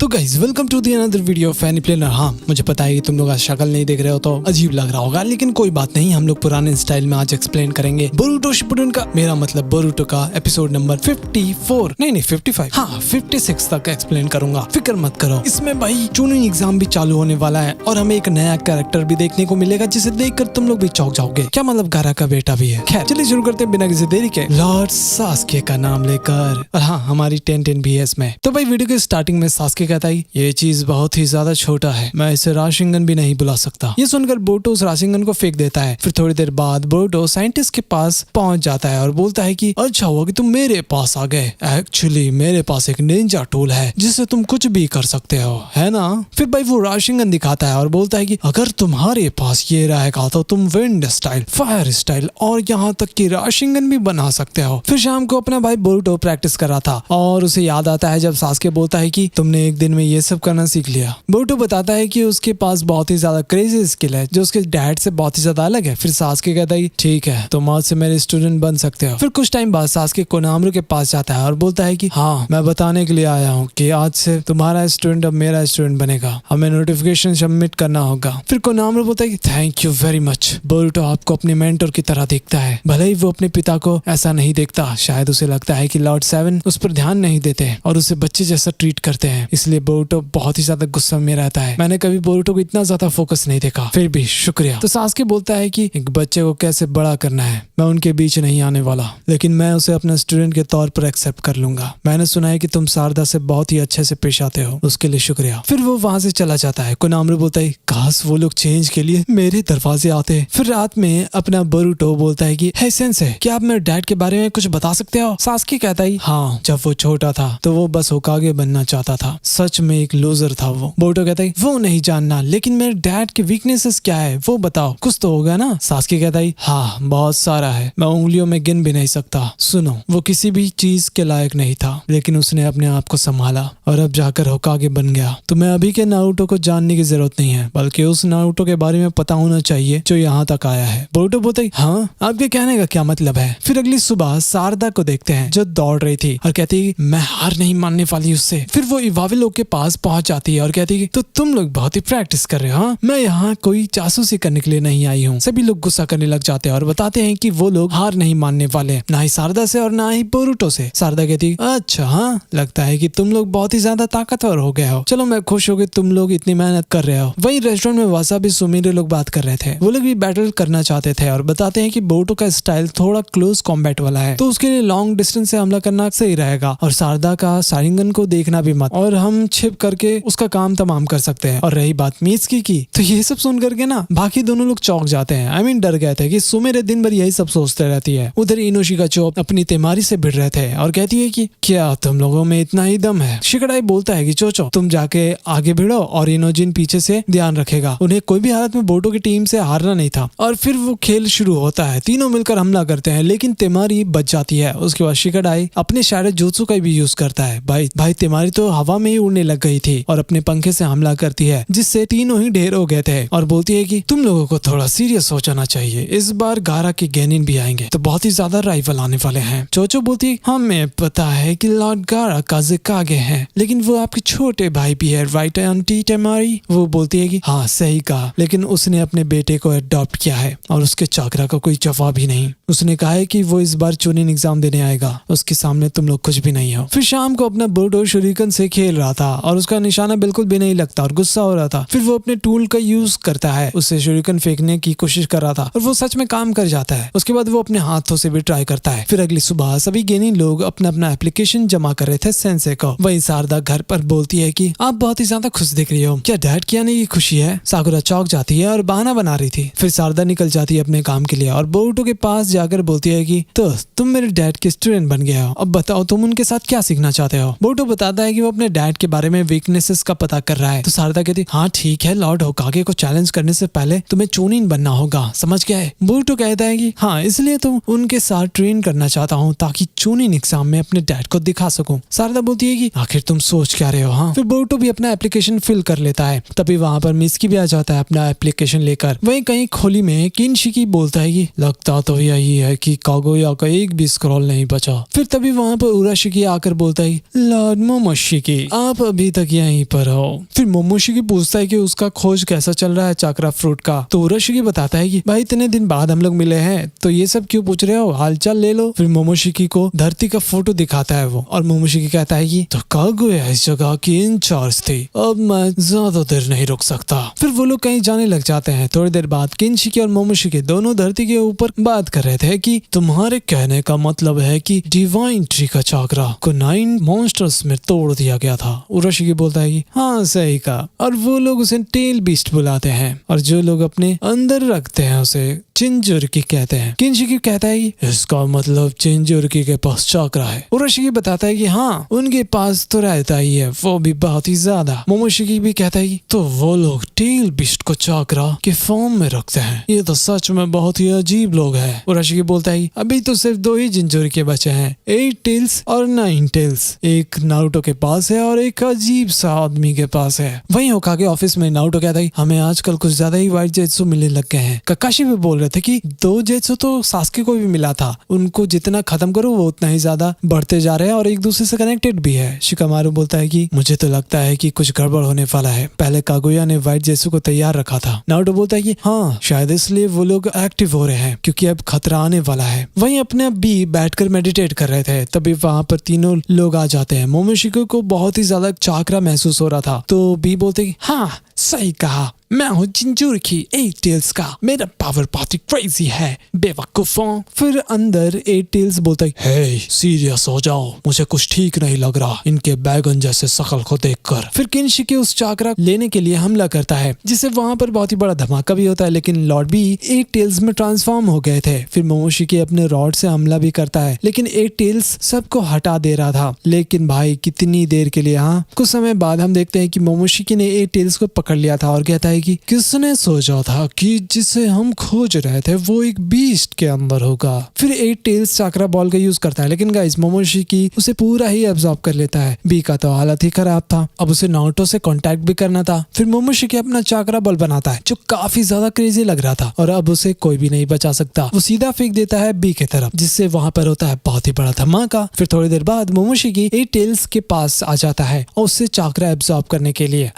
तो guys welcome to the another video of any planner. हाँ, मुझे पता है कि तुम लोग आज शक्ल नहीं देख रहे हो तो अजीब लग रहा होगा, लेकिन कोई बात नहीं, हम लोग पुराने स्टाइल में आज एक्सप्लेन करेंगे बोरुटो शिपुडेन का, मेरा मतलब बोरुटो का एपिसोड नंबर 54 नहीं 55, हाँ 56 तक एक्सप्लेन करूंगा। फिक्र मत करो, इसमें भाई चूनिंग एग्जाम भी चालू होने वाला है और हमें एक नया कैरेक्टर भी देखने को मिलेगा जिसे देखकर तुम लोग भी चौंक जाओगे। क्या मतलब गारा का बेटा भी है। खैर चलिए शुरू करते हैं बिना किसी देरी के, लॉर्ड सास्के का नाम लेकर। और हाँ, हमारी 10 भी है इसमें। तो भाई वीडियो के स्टार्टिंग में सास्के कहता है ये चीज बहुत ही ज्यादा छोटा है, मैं इसे राशिंगन भी नहीं बुला सकता। ये सुनकर बोरुटो उस राशिंगन को फेंक देता है। फिर थोड़ी देर बाद बोरुटो साइंटिस्ट के पास पहुंच जाता है और बोलता है कि अच्छा हुआ कि तुम मेरे पास आ गए, एक्चुअली मेरे पास एक निंजा टूल है जिससे तुम कुछ भी कर सकते हो, है ना। फिर भाई वो राशिंगन दिखाता है और बोलता है कि अगर तुम्हारे पास ये रहेगा तो तुम विंड स्टाइल, फायर स्टाइल और यहाँ तक कि राशिंगन भी बना सकते हो। फिर शाम को अपना भाई बोरुटो प्रैक्टिस कर रहा था और उसे याद आता है जब सास्के बोलता है कि तुमने एक दिन में ये सब करना सीख लिया। बोरुटो बताता है कि उसके पास बहुत ही ज्यादा क्रेजी स्किल है जो उसके डैड से बहुत ही ज्यादा अलग है। फिर सास्के कहता है ठीक है, तुम आज से मेरे स्टूडेंट बन सकते हो। फिर कुछ टाइम बाद सास्के कोनामरू के पास जाता है और बोलता है कि हाँ, मैं बताने के लिए आया हूँ कि आज से तुम्हारा स्टूडेंट अब मेरा स्टूडेंट बनेगा, हमें नोटिफिकेशन सबमिट करना होगा। फिर कोनामरू बोलता है कि thank you very much. Boruto आपको अपने मेंटर की तरह देखता है, भले ही वो अपने पिता को ऐसा नहीं देखता। शायद उसे लगता है कि लॉर्ड 7 उस पर ध्यान नहीं देते और उसे बच्चे जैसा ट्रीट करते हैं, इसलिए बोरुटो बहुत ही ज्यादा गुस्सा में रहता है। मैंने कभी बोरुटो को इतना ज्यादा फोकस नहीं देखा, फिर भी शुक्रिया। तो सास्के बोलता है कि एक बच्चे को कैसे बड़ा करना है, मैं उनके बीच नहीं आने वाला, लेकिन मैं उसे अपना स्टूडेंट के तौर पर एक्सेप्ट कर लूंगा। मैंने सुना है कि तुम शारदा से बहुत ही अच्छे से पेश आते हो, उसके लिए शुक्रिया। फिर वो वहां से चला जाता है। कोनामरू बोलता है काश वो लोग चेंज के लिए मेरे दरवाजे आते। फिर रात में अपना बोरुटो बोलता है कि हे सेंसे, क्या आप मेरे डैड के बारे में कुछ बता सकते हो। सास्के कहता है हाँ, जब वो छोटा था तो वो बस होकागे बनना चाहता था, सच में एक लूजर था वो। बोरुटो कहता है वो नहीं जानना, लेकिन मेरे डैड के वीकनेसेस क्या है वो बताओ, कुछ तो होगा ना। सास्के कहता है हाँ, बहुत सारा है, मैं उंगलियों में गिन भी नहीं सकता। सुनो, वो किसी भी चीज के लायक नहीं था, लेकिन उसने अपने आप को संभाला और अब जाकर होकागे बन गया। तुम्हें अभी के नारुतो को जानने की जरूरत नहीं है, बल्कि उस नारुतो के बारे में पता होना चाहिए जो यहाँ तक आया है। बोरुटो बोलता है हाँ, आपके कहने का क्या मतलब है। फिर अगली सुबह शारदा को देखते हैं जो दौड़ रही थी और कहती है मैं हार नहीं मानने वाली उससे। फिर वो इवावे लोग के पास पहुंच जाती है और कहती है तो तुम लोग बहुत ही प्रैक्टिस कर रहे हो। हाँ, मैं यहाँ कोई जासूसी करने के लिए नहीं आई हूँ। सभी लोग गुस्सा करने लग जाते हैं और बताते हैं कि वो लोग हार नहीं मानने वाले, ना ही शारदा से और ना ही बोरुटो से। शारदा कहती अच्छा हाँ, लगता है कि तुम लोग बहुत ही ज्यादा ताकतवर हो गए हो, चलो मैं खुश हो गई तुम लोग इतनी मेहनत कर रहे हो। वही रेस्टोरेंट में वासाबी सुमिरे लोग बात कर रहे थे, वो लोग भी बैटल करना चाहते थे और बताते हैं कि बोरुटो का स्टाइल थोड़ा क्लोज कॉम्बैट वाला है, तो उसके लिए लॉन्ग डिस्टेंस से हमला करना सही रहेगा और शारदा का शारिंगन को देखना भी मत, और हम छिप करके उसका काम तमाम कर सकते हैं। और रही बात मीत्सुकी की, तो ये सब सुन करके ना बाकी दोनों लोग चौंक जाते हैं। आई मीन डर गए थे कि सुमिरे दिन भर यही सब सोचते रहती है। उधर इनोशिका चोप अपनी तेमारी से भिड़ रहे थे और कहती है कि क्या तुम लोगों में इतना ही दम है। शिकड़ाई बोलता है कि चोचो तुम जाके आगे भिड़ो और इनोजिन पीछे से ध्यान रखेगा, उन्हें कोई भी हालत में बोरुटो की टीम से हारना नहीं था। और फिर वो खेल शुरू होता है, तीनों मिलकर हमला करते हैं, लेकिन तेमारी बच जाती है। उसके बाद शिकड़ाई अपने शायद जुत्सु का भी यूज करता है। भाई तेमारी तो हवा में ही उड़ने लग गई थी और अपने पंखे से हमला करती है, जिससे तीनों ही ढेर हो गए थे और बोलती है कि तुम लोगों को थोड़ा सीरियस हो जाना चाहिए, इस बार गारा के गेनिन भी आएंगे तो बहुत ही ज्यादा राइवल आने वाले हैं। चोचो बोलती है हमें पता है कि लॉर्ड गारा काज़ेकागे हैं, लेकिन वो आपके छोटे भाई भी है, राइट आंटी तेमारी। वो बोलती है कि हाँ सही कहा, लेकिन उसने अपने बेटे को अडॉप्ट किया है और उसके चाकरा का कोई जवाब ही नहीं। उसने कहा है कि वो इस बार चूनिंग एग्जाम देने आएगा, उसके सामने तुम लोग कुछ भी नहीं हो। फिर शाम को अपना बोरुटो शुरिकन से खेल रहा था और उसका निशाना बिल्कुल भी नहीं लगता और गुस्सा हो रहा था। फिर वो अपने टूल का यूज करता है, उससे शुरिकन फेंकने की कोशिश कर रहा था और वो सच में काम कर जाता है। उसके बाद वो अपने हाथों से भी ट्राई करता है। फिर अगली सुबह सभी गेनिन लोग अपना अपना एप्लीकेशन जमा कर रहे थे सेंसे को। वही शारदा घर पर बोलती है कि आप बहुत ही ज्यादा खुश दिख रही हो, क्या डैड की आने की खुशी है। साकुरा चौक जाती है और बहाना बना रही थी। फिर शारदा निकल जाती है अपने काम के लिए और बोरुटो के पास जाकर बोलती है कि तो तुम मेरे डैड के स्टूडेंट बन गए हो, अब बताओ तुम उनके साथ क्या सीखना चाहते हो। बोरुटो बताता है कि वो अपने डैड के बारे में वीकनेसेस का पता कर रहा है। तो शारदा कहती हाँ ठीक है, लॉर्ड होकागे को चैलेंज करने से पहले तुम्हें चूनिन बनना होगा, समझ गया है। बोरुटो कहता है कि हाँ, इसलिए तो उनके साथ ट्रेन करना चाहता हूँ ताकि चूनिन एग्जाम में अपने डैड को दिखा सकूं। शारदा बोलती है कि आखिर तुम सोच क्या रहे हो। हाँ, फिर बोरुटो भी अपना एप्लीकेशन फिल कर लेता है। तभी वहाँ पर मीत्सुकी भी आ जाता है अपना एप्लीकेशन लेकर। वहीं कहीं खोली में किनशिकी बोलता है कि लगता तो यही यही है कि कागुया का एक भी स्क्रॉल नहीं बचा। फिर तभी वहाँ पर उराशिकी आकर बोलता है, लॉर्ड मोमोशिकी आप अभी तक यहीं पर हो। फिर मोमोशिकी पूछता है कि उसका खोज कैसा चल रहा है चाकरा फ्रूट का। तो उराशिकी बताता है कि भाई इतने दिन बाद हम लोग मिले हैं तो ये सब क्यों पूछ रहे हो, हालचाल ले लो। फिर मोमोशिकी को धरती का फोटो दिखाता है वो, और मोमोशिकी कहता है कि तो कागुया इस जगह की इंचार्ज थी, अब मैं ज्यादा देर नहीं रुक सकता। फिर वो लोग कहीं जाने लग जाते हैं। थोड़ी देर बाद किनशिकी और मोमोशिकी दोनों धरती के ऊपर बात कर रहे थे कि तुम्हारे कहने का मतलब है कि डिवाइन ट्री का चाकरा को 9 मॉन्स्टर्स में तोड़ दिया गया था। उराशिकी बोलता है कि हाँ सही कहा, और वो लोग उसे टेल बीस्ट बुलाते हैं, और जो लोग अपने अंदर रखते हैं उसे चिंजुरकी कहते हैं। किनशिकी कहता है कि इसका मतलब चिंजुरकी के पास चाकरा है। उराशिकी बताता है कि हाँ उनके पास तो रहता ही है, वो भी बहुत ही ज्यादा। मोमोशिकी भी कहता है कि तो वो लोग टेल बीस्ट को चाकरा के फॉर्म में रखते हैं, ये तो सच में बहुत ही अजीब लोग हैं। उराशिकी बोलता है अभी तो सिर्फ 2 ही चिंजुरकी बचे हैं, 8 टेल्स और 9 टेल्स। एक नारुतो के पास है और एक अजीब सा आदमी के पास है। वहीं होकागे ऑफिस में नारुतो कहता है हमें आजकल कुछ ज्यादा ही वाइट जेत्सु मिलने लग गए हैं। ककाशी भी बोल रहे थे कि 2 जेत्सु तो सास्के को भी मिला था, उनको जितना खत्म करो वो उतना ही ज्यादा बढ़ते जा रहे हैं और एक दूसरे से कनेक्टेड भी है। शिकामारू बोलता है कि मुझे तो लगता है कि कुछ गड़बड़ होने वाला है, पहले कागुया ने व्हाइट जेत्सु को तैयार रखा था। नारुतो बोलता है कि हाँ शायद इसलिए वो लोग एक्टिव हो रहे हैं क्योंकि अब खतरा आने वाला है। वहीं अपने बी बैठकर मेडिटेट कर रहे थे, तभी वहाँ पर तीनों लोग आ जाते हैं। मोमोशिकी को बहुत ही ज्यादा चाकरा महसूस हो रहा था, तो बी बोलते हाँ सही कहा, मैं हूँ चिंजुरकी 8 टेल्स का, मेरा पावर बहुत ही क्रेजी है बेवकूफों। फिर अंदर 8 टेल्स बोलता है हे सीरियस हो जाओ, मुझे कुछ ठीक नहीं लग रहा इनके बैगन जैसे शकल को देखकर। फिर किनशिकी उस चाकरा लेने के लिए हमला करता है, जिससे वहाँ पर बहुत ही बड़ा धमाका भी होता है, लेकिन लॉर्ड बी 8 टेल्स में ट्रांसफॉर्म हो गए थे। फिर मोमोशिकी अपने रॉड से हमला भी करता है, लेकिन 8 टेल्स सबको हटा दे रहा था। लेकिन भाई कितनी देर के लिए। हाँ कुछ समय बाद हम देखते हैं कि मोमोशिकी ने 8 टेल्स को पकड़ लिया था और कहता है कि किसने सोचा था कि जिसे हम खोज रहे थे वो एक बीस्ट के अंदर होगा। फिर 8 टेल्स चाकरा बॉल का यूज करता है, लेकिन गाइस मोमोशिकी उसे पूरा ही अब्सॉर्ब कर लेता है। बी का तो हालत ही खराब था, अब उसे नारुतो से कांटेक्ट भी करना था। फिर मोमोशिकी अपना चाकरा बॉल बनाता है जो काफी ज्यादा क्रेजी लग रहा था, और अब उसे कोई भी नहीं बचा सकता। वो सीधा फेंक देता है बी की तरफ, जिससे वहां पर होता है बहुत ही बड़ा धमाका। फिर थोड़ी देर बाद मोमोशिकी 8 टेल्स के पास आ जाता है और उससे चाकरा एब्सॉर्ब करने के लिए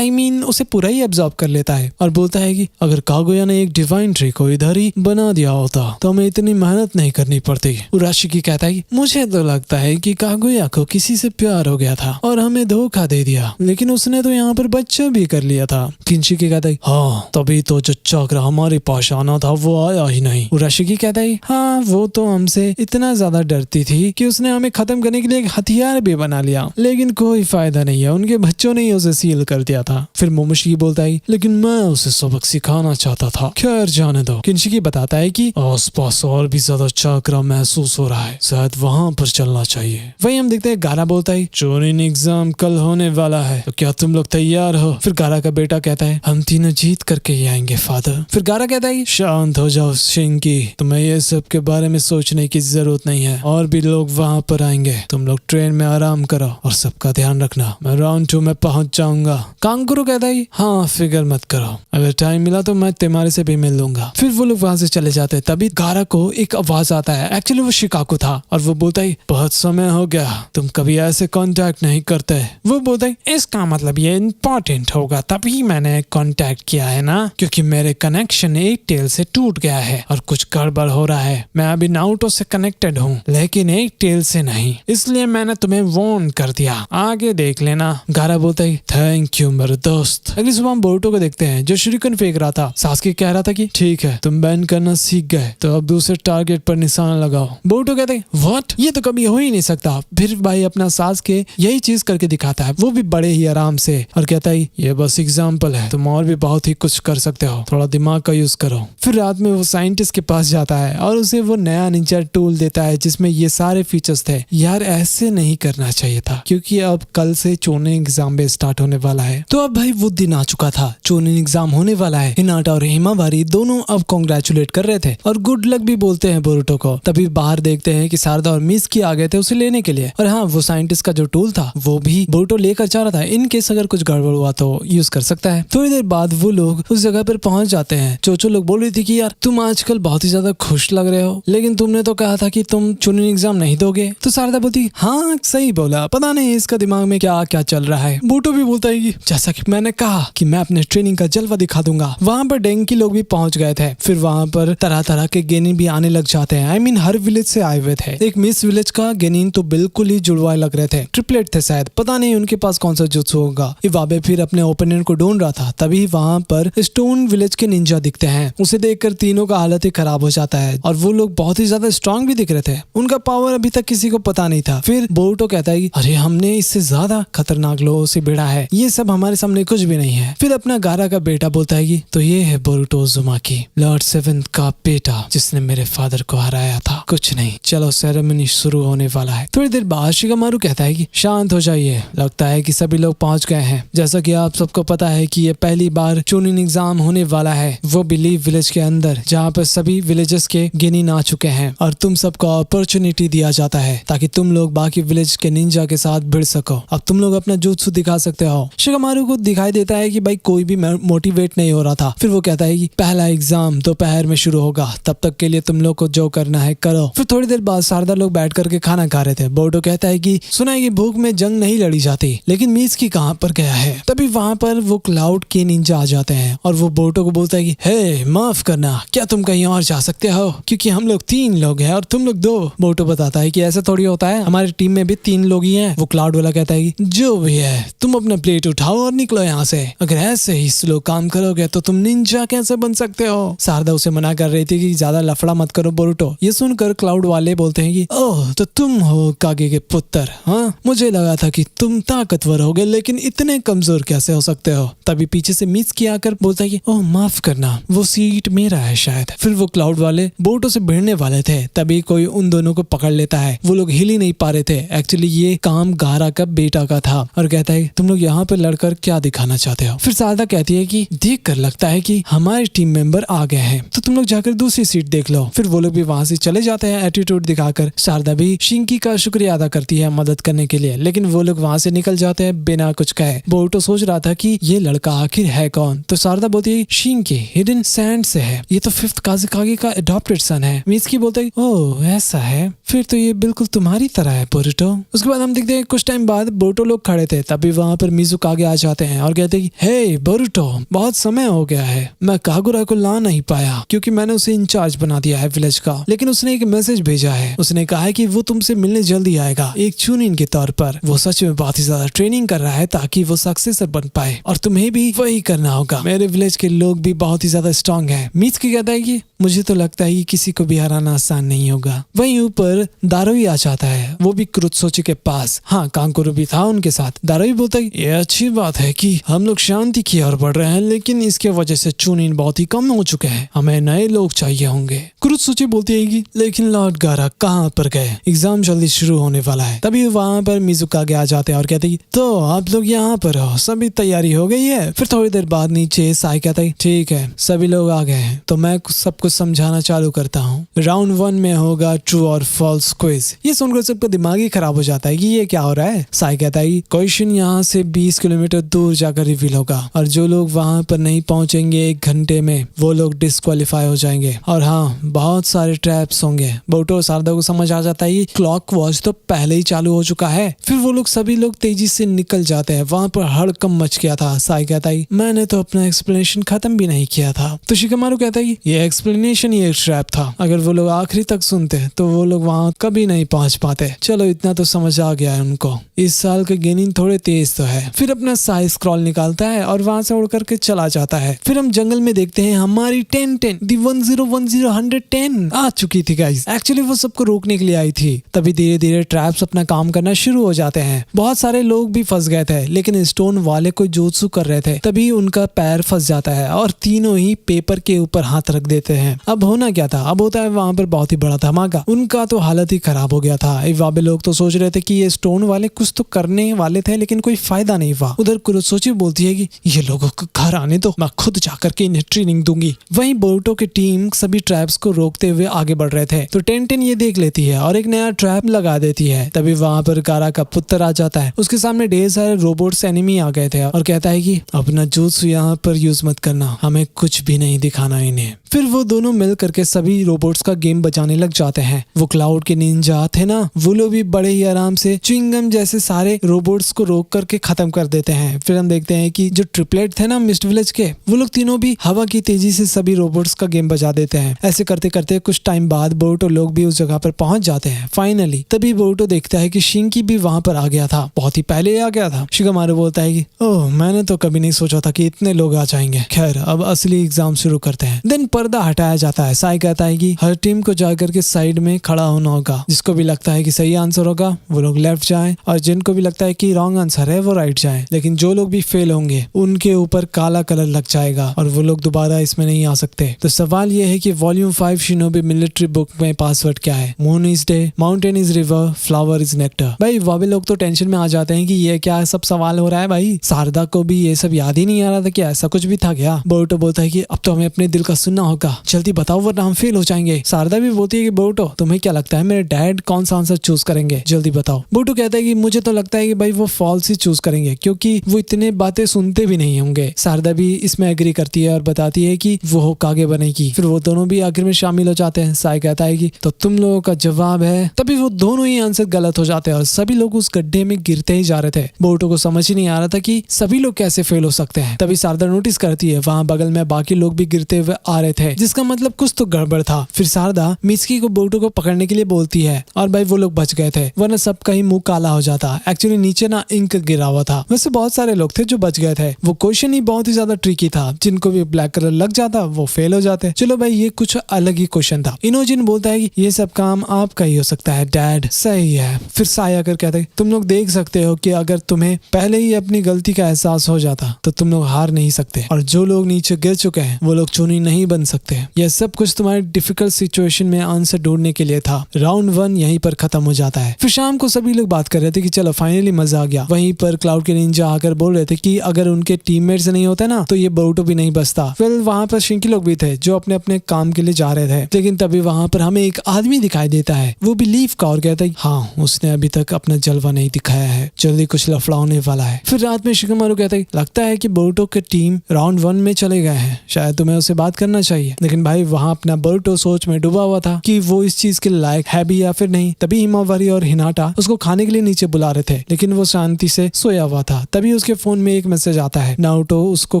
उसे पूरा ही एब्सॉर्ब कर लेता है, और बोलता है कि अगर कागुया ने एक डिवाइन ट्री को इधर ही बना दिया होता तो हमें इतनी मेहनत नहीं करनी पड़ती। उराशिकी कहता है मुझे तो लगता है कि कागुया को किसी से प्यार हो गया था और हमें धोखा दे दिया, लेकिन उसने तो यहाँ पर बच्चा भी कर लिया था। किनशिकी कहता है हाँ तभी तो जो चाकरा हमारे पास आना था वो आया ही नहीं। उराशिकी कहता है हाँ वो तो हमसे इतना ज्यादा डरती थी कि उसने हमें खत्म करने के लिए एक हथियार भी बना लिया, लेकिन कोई फायदा नहीं है, उनके बच्चों ने ही उसे सील कर दिया था। फिर मोमोशिकी बोलता है लेकिन मैं उसे सबक सिखाना चाहता था, खैर जाने दो। किनशिकी बताता है कि आसपास और भी ज्यादा चाकरा महसूस हो रहा है, शायद वहाँ पर चलना चाहिए। वहीं हम देखते हैं गारा बोलता है चोरिन एग्जाम कल होने वाला है, तो क्या तुम लोग तैयार हो? फिर गारा का बेटा कहता है हम तीनों जीत करके ही आएंगे फादर। फिर गारा कहता है शांत हो जाओ शिंकी, तुम्हें ये सब के बारे में सोचने की जरूरत नहीं है, और भी लोग वहाँ पर आएंगे, तुम लोग ट्रेन में आराम करो और सबका ध्यान रखना, मैं राउंड 2 में पहुंच जाऊंगा। कांगुरु कहता है हाँ फिक्र मत करो, अगर टाइम मिला तो मैं तुम्हारे से भी मिल लूंगा। फिर वो लोग वहाँ से चले जाते हैं, तभी गारा को एक आवाज आता है, एक्चुअली वो शिकाकू था, और वो बोलता है बहुत समय हो गया, तुम कभी ऐसे कांटेक्ट नहीं करते। वो बोलता है इसका मतलब ये इम्पोर्टेंट होगा तभी मैंने कांटेक्ट किया है ना, क्योंकि मेरे कनेक्शन 8 टेल से टूट गया है और कुछ गड़बड़ हो रहा है। मैं अभी नारुतो से कनेक्टेड हूँ लेकिन 8 टेल से नहीं, इसलिए मैंने तुम्हें वार्न कर दिया, आगे देख लेना। गारा बोलता है थैंक यू मेरे दोस्त। अगली सुबह हम बोरुतो को देखते हैं जो शुरिकन फेंक रहा था। सास्के कह रहा था कि ठीक है तुम बैन करना सीख गए तो अब दूसरे टारगेट पर निशाना लगाओ। बोरुतो कहते हैं व्हाट, ये तो कभी हो ही नहीं सकता। फिर भाई अपना सास्के यही चीज करके दिखाता है, वो भी बड़े ही आराम से, और कहता है ये बस एग्जाम्पल है, तुम और भी बहुत ही कुछ कर सकते हो, थोड़ा दिमाग का यूज करो। फिर रात में वो साइंटिस्ट के पास जाता है और उसे वो नया निंजा टूल देता है जिसमें ये सारे फीचर्स थे। यार ऐसे नहीं करना चाहिए था, क्योंकि अब कल से चोने एग्जाम भी स्टार्ट होने वाला है। तो अब भाई वो दिन आ चुका था, चूनिन एग्जाम होने वाला है। हिनाटा और हिमावारी दोनों अब कांग्रेचुलेट कर रहे थे और गुड लक भी बोलते हैं बोरुटो को। तभी बाहर देखते हैं कि सारदा और मिसकी आ गए थे उसे लेने के लिए। और हाँ, वो साइंटिस्ट का जो टूल था वो भी बोरुटो लेकर जा रहा था, इन केस अगर कुछ गड़बड़ हुआ तो यूज कर सकता है। थोड़ी देर बाद वो लोग उस जगह पर पहुंच जाते हैं। चोचो लोग बोल रही थी कि यार तुम आजकल बहुत ही ज्यादा खुश लग रहे हो, लेकिन तुमने तो कहा था कि तुम चूनिन एग्जाम नहीं दोगे। तो सारदा बोलती हाँ सही बोला, पता नहीं इसका दिमाग में क्या क्या चल रहा है। बोरुटो भी बोलता है कि जैसा कि मैंने कहा कि मैं अपने ट्रेनिंग का जलवा दिखा दूंगा। वहाँ पर डेंकी लोग भी पहुंच गए थे। फिर वहाँ पर तरह तरह के गेनिन भी आने लग जाते हैं। I mean, हर विलेज से आए हुए थे। एक मिस विलेज का गेनिन तो बिल्कुल ही जुड़वाए लग रहे थे, ट्रिपलेट थे शायद, पता नहीं उनके पास कौन सा जुत्सु होगा। इवाबे फिर अपने ओपोनेंट को ढूंढ रहा था, तभी वहाँ पर स्टोन विलेज के निंजा दिखते हैं। उसे देखकर तीनों का हालत ही खराब हो जाता है और वो लोग बहुत ही ज्यादा स्ट्रांग भी दिख रहे थे। उनका पावर अभी तक किसी को पता नहीं था। फिर बोरुटो कहता है कि अरे हमने इससे ज्यादा खतरनाक लोगों से भिड़ा है, ये सब हमारे सामने कुछ भी नहीं है। फिर अपना गारा का बेटा बोलता है कि तो ये है बोरुटो उजुमाकी, लॉर्ड सेवेंथ का बेटा जिसने मेरे फादर को हराया था। कुछ नहीं, चलो सेरेमनी शुरू होने वाला है। थोड़ी देर बाद शिगामारू कहता है कि शांत हो जाइए, लगता है कि सभी लोग पहुंच गए हैं। जैसा कि आप सबको पता है कि ये पहली बार चूनिन एग्जाम होने वाला है, वो भी लीव विलेज के अंदर, जहाँ पर सभी विलेजेस के गेनिन आ चुके हैं और तुम सबको अपॉर्चुनिटी दिया जाता है ताकि तुम लोग बाकी विलेज के निंजा के साथ भिड़ सको। अब तुम लोग अपना जुत्सु दिखा सकते हो। शिगामारू को दिखाई देता है कि भाई कोई भी मोटिवेट नहीं हो रहा था। फिर वो कहता है कि पहला एग्जाम दोपहर में शुरू होगा, तब तक के लिए तुम लोग को जो करना है करो। फिर थोड़ी देर बाद सारदा लोग बैठ करके खाना खा रहे थे। बोरुटो कहता है कि सुना है कि भूख में जंग नहीं लड़ी जाती, लेकिन मिसकी कहाँ पर गया है। तभी वहाँ पर वो क्लाउड के निंजा आ जाते हैं और वो बोरुटो को बोलता है कि हे माफ करना, क्या तुम कहीं और जा सकते हो, क्योंकि हम लोग 3 लोग हैं और तुम लोग 2। बोरुटो बताता है कि ऐसा थोड़ी होता है, हमारी टीम में भी 3 लोग ही हैं। वो क्लाउड वाला कहता है कि जो भी है तुम अपना प्लेट उठाओ और निकलो यहाँ से, अगर ऐसे ही स्लो काम करोगे तो तुम निंजा कैसे बन सकते हो। सारदा उसे मना कर रही थी कि ज्यादा लफड़ा मत करो बोरुटो। ये सुनकर क्लाउड वाले बोलते हैं कि ओह तो तुम हो कागे के पुत्र, हाँ मुझे लगा था कि तुम ताकतवर होगे, लेकिन इतने कमजोर कैसे हो सकते हो। तभी पीछे से मिसकी आकर बोलता है कि ओह माफ करना, वो सीट मेरा है शायद। फिर वो क्लाउड वाले बोरुटो से भिड़ने वाले थे, तभी कोई उन दोनों को पकड़ लेता है। वो लोग हिल ही नहीं पा रहे थे। एक्चुअली ये काम गारा का बेटा का था और कहता है तुम लोग यहाँ पे लड़कर क्या दिखाना चाहते हो। फिर सारदा कहती है कि देख कर लगता है कि हमारे टीम मेंबर आ गए हैं, तो तुम लोग जाकर दूसरी सीट देख लो। फिर वो लोग भी वहाँ से चले जाते हैं एटीट्यूड दिखाकर। सारदा भी शिंकी का शुक्रिया अदा करती है मदद करने के लिए, लेकिन वो लोग वहाँ से निकल जाते हैं बिना कुछ कहे। बोरुटो सोच रहा था कि ये लड़का आखिर है कौन। तो सारदा बोलती है शिंकी हिडन सैंड से है, ये तो 5th काज़ेकागे का अडॉप्टेड सन है। मिसकी बोलता है ओह ऐसा है, फिर तो ये बिल्कुल तुम्हारी तरह है बोरुटो। उसके बाद हम देखते हैं कुछ टाइम बाद बोरुटो लोग खड़े थे, तभी वहाँ पर मिज़ुकागे आ जाते हैं और कहते हैं हे बोरुटो, बहुत समय हो गया है, मैं कागुरा को ला नहीं पाया क्योंकि मैंने उसे इंचार्ज बना दिया है विलेज का, लेकिन उसने एक मैसेज भेजा है। उसने कहा है कि वो तुमसे मिलने जल्दी आएगा एक चूनिन के तौर पर। वो सच में बहुत ही ज्यादा ट्रेनिंग कर रहा है ताकि वो सक्सेसर बन पाए और तुम्हें भी वही करना होगा। मेरे विलेज के लोग भी बहुत ही ज्यादा स्ट्रांग है। मिसकी कहता है कि मुझे तो लगता है कि किसी को भी हराना आसान नहीं होगा। वहीं ऊपर दारोई आ जाता है, वो भी क्रुत्सोची के पास। हाँ कांकुरु भी था उनके साथ। दारोई बोलता है ये अच्छी बात है कि हम लोग शांति की ओर बढ़ रहे हैं, लेकिन इसके वजह से चूनिन बहुत ही कम हो चुके हैं, हमें नए लोग चाहिए होंगे। क्रुत्सोची बोलती है कि लेकिन लॉर्ड गारा कहाँ पर गए, एग्जाम जल्दी शुरू होने वाला है। तभी वहाँ पर मिज़ुकागे आ जाते हैं और कहते हैं तो आप लोग यहाँ पर हो, सभी तैयारी हो गई है। फिर थोड़ी देर बाद नीचे साई कहता है ठीक है सभी लोग आ गए हैं, तो मैं सबको समझाना चालू करता हूँ। राउंड 1 में होगा ट्रू और फॉल्स क्विज। ये सुनकर सबका दिमाग ही खराब हो जाता है कि ये क्या हो रहा है। साई कहता है क्वेश्चन यहाँ से 20 किलोमीटर दूर जाकर रिवील होगा और जो लोग वहाँ पर नहीं पहुँचेंगे 1 घंटे में वो लोग डिस्क्वालीफाई हो जाएंगे। और हाँ बहुत सारे ट्रैप्स होंगे। बोरुटो और सारदा को समझ आ जाता है क्लॉक वॉच तो पहले ही चालू हो चुका है। फिर वो लोग सभी लोग तेजी से निकल जाते हैं। वहाँ पर हड़कंप मच गया था। साई कहता है मैंने तो अपना एक्सप्लेनेशन खत्म भी नहीं किया था। तो शिगामारू कहता है ये एक्सप्लेनेशन ही एक ट्रैप था, अगर वो लोग आखिरी तक सुनते तो वो लोग वहाँ कभी नहीं पहुँच पाते। चलो इतना तो समझ आ गया है उनको। इस साल के गेनिन थोड़े तेज तो है। फिर अपना साई स्क्रॉल निकालता है और वहाँ से उड़ करके चला जाता है। फिर हम जंगल में देखते हैं हमारी 1010 दी 1010 आ चुकी थी गाइस। एक्चुअली वो सबको रोकने के लिए आई थी। तभी धीरे धीरे ट्रैप्स अपना काम करना शुरू हो जाते हैं। बहुत सारे लोग भी फंस गए थे, लेकिन स्टोन वाले कोई जोत्सु कर रहे थे। तभी उनका पैर फंस जाता है और तीनों ही पेपर के ऊपर हाथ रख देते हैं। अब होना क्या था, अब होता है वहाँ पर बहुत ही बड़ा धमाका। उनका तो हालत ही खराब हो गया था। इवाबे लोग तो सोच रहे थे कि ये स्टोन वाले कुछ तो करने वाले थे, लेकिन कोई फायदा नहीं हुआ। उधर कुरुत्सोची बोलती है है कि ये लोगों को घर आने दो, मैं खुद जाकर के इन्हें ट्रेनिंग दूंगी। वहीं बोरुतो की टीम सभी ट्रैप्स को रोकते हुए आगे बढ़ रहे थे तो टेंटेन ये देख लेती है और एक नया ट्रैप लगा देती है। तभी वहाँ पर गारा का पुत्र आ जाता है। उसके सामने ढेर सारे रोबोट्स एनिमी आ गए थे और कहता है कि अपना जूत्सु यहाँ पर यूज मत करना, हमें कुछ भी नहीं दिखाना इन्हें। फिर वो दोनों मिल करके सभी रोबोट्स का गेम बजाने लग जाते हैं। वो क्लाउड के निंजा थे ना, वो लोग भी बड़े ही आराम से च्युइंगम जैसे सारे रोबोट्स को रोक करके खत्म कर देते हैं। फिर हम देखते हैं कि जो ट्रिपलेट थे ना मिस्ट विलेज के, वो लोग तीनों भी हवा की तेजी से सभी रोबोट्स का गेम बजा देते हैं। ऐसे करते करते कुछ टाइम बाद बोरुतो लोग भी उस जगह पर पहुंच जाते हैं फाइनली। तभी बोरुतो देखता है कि शिंकी भी वहां पर आ गया था, बहुत ही पहले आ गया था। शिगामारू बोलता है कि ओह, मैंने तो कभी नहीं सोचा था कि इतने लोग आ जाएंगे। खैर, अब असली एग्जाम शुरू करते हैं। देन पर्दा हटाया जाता है। साई कहता है कि हर टीम को जाकर के साइड में खड़ा होना होगा। जिसको भी लगता है कि सही आंसर होगा वो लोग लेफ्ट जाएं और जिनको भी लगता है कि रॉन्ग आंसर है वो राइट जाएं। लेकिन जो लोग भी फेल होंगे उनके ऊपर काला कलर लग जाएगा और वो लोग दोबारा इसमें नहीं आ सकते। तो सवाल ये है कि वॉल्यूम 5 शिनोबी मिलिट्री बुक में पासवर्ड क्या है? Moon is day, mountain is river, flower is nectar. भाई वावे लोग तो टेंशन में आ जाते हैं कि ये क्या सब सवाल हो रहा है। भाई शारदा को भी ये सब याद ही नहीं आ रहा था कि ऐसा कुछ भी था क्या। बोरुतो बोलता है कि अब तो हमें अपने दिल का सुनना होगा, जल्दी बताओ वरना हम फेल हो जाएंगे। शारदा भी बोलती है कि बोरुतो तुम्हें क्या लगता है मेरे डैड कौन सा आंसर चूज करेंगे, जल्दी बताओ। बोरुतो कहता है कि मुझे तो लगता है कि भाई वो फॉल्स ही चूज करेंगे क्योंकि वो इतने बातें सुनते भी नहीं होंगे। शारदा भी इसमें एग्री करती है और बताती है कि वो होकागे बनेगी। फिर वो दोनों भी आखिर में शामिल हो जाते हैं। साई कहता है कि तो तुम लोगों का जवाब है। तभी वो दोनों ही आंसर गलत हो जाते हैं और सभी लोग उस गड्ढे में गिरते ही जा रहे थे। बोरुतो को समझ ही नहीं आ रहा था कि सभी लोग कैसे फेल हो सकते हैं। तभी शारदा नोटिस करती है वहाँ बगल में बाकी लोग भी गिरते हुए आ रहे थे, जिसका मतलब कुछ तो गड़बड़ था। फिर शारदा मित्सुकी को बोरुतो को पकड़ने के लिए बोलती है और भाई वो लोग बच गए थे, वरना सबका ही मुंह काला हो जाता। एक्चुअली नीचे ना इंक गिरा हुआ था। वैसे बहुत सारे लोग थे जो बच गए थे। वो क्वेश्चन ही बहुत ही ज्यादा ट्रिकी था, जिनको भी ब्लैक कलर लग जाता वो फेल हो जाते। चलो भाई ये कुछ अलग ही क्वेश्चन था। इनोजिन बोलता है कि ये सब काम आपका ही हो सकता है डैड। सही है। फिर साई आकर कहते हैं तुम लोग देख सकते हो कि अगर तुम्हें पहले ही अपनी गलती का एहसास हो जाता तो तुम लोग हार नहीं सकते और जो लोग नीचे गिर चुके हैं वो लोग चुनी नहीं बन सकते। यह सब कुछ तुम्हारे डिफिकल्ट सिचुएशन में आंसर ढूंढने के लिए था। राउंड 1 यहीं पर खत्म हो जाता है। फिर शाम को सभी लोग बात कर रहे थे कि चलो फाइनली मजा आ गया। वहीं पर क्लाउड के निंजा आकर बोल रहे थे कि अगर उनके टीममेट्स नहीं होते ना तो ये बोरुतो भी नहीं बचता। फिर वहाँ पर शिंकी लोग भी थे जो अपने अपने काम के लिए जा रहे थे। लेकिन तभी वहाँ पर हमें एक आदमी दिखाई देता है, वो भी लीफ का, और कहता है हाँ उसने अभी तक अपना जलवा नहीं दिखाया है, जल्दी कुछ लफड़ा होने वाला है। फिर रात में शिगामारू कहता है लगता है कि बोरुतो की टीम राउंड 1 में चले गए हैं, शायद तुम्हें उससे बात करना चाहिए। लेकिन भाई वहाँ अपना बोरुतो सोच में डूबा हुआ था कि वो इस चीज के लायक है भी या फिर नहीं। तभी हिमावारी और हिनाटा उसको खाने के लिए नीचे बुला रहे थे, लेकिन वो शांति से सोया हुआ था। तभी उसके फोन में एक मैसेज आता है। नारुतो उसको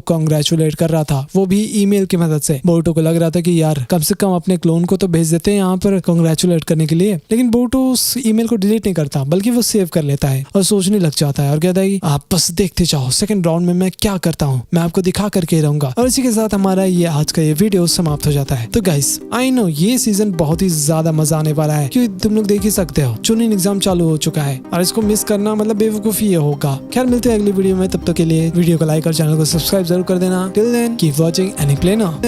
कांग्रेचुलेट कर रहा था, वो भी ईमेल की मदद से। बोरुतो को लग रहा था कि यार कम से कम अपने क्लोन को तो भेज देते हैं यहाँ पर कांग्रेचुलेट करने के लिए। लेकिन बोरुतो उस ईमेल को डिलीट नहीं करता, बल्कि वो सेव कर लेता है और सोचने लग जाता है और कहता है कि आप बस देखते जाओ सेकंड राउंड में मैं क्या करता हूँ, मैं आपको दिखा करके रहूंगा। और इसी के साथ हमारा ये आज का ये वीडियो समाप्त हो जाता है। तो गाइस आई नो ये सीजन बहुत ही ज्यादा मजा आने वाला है क्योंकि तुम लोग देख ही सकते हो चुनिंग एग्जाम चालू हो चुका है और इसको मिस करना मतलब बेवकूफी ये होगा। खैर मिलते हैं अगली वीडियो में, तब तक के लिए वीडियो को लाइक और चैनल को सब्सक्राइब जरूर कर देना। Till then keep watching any play now.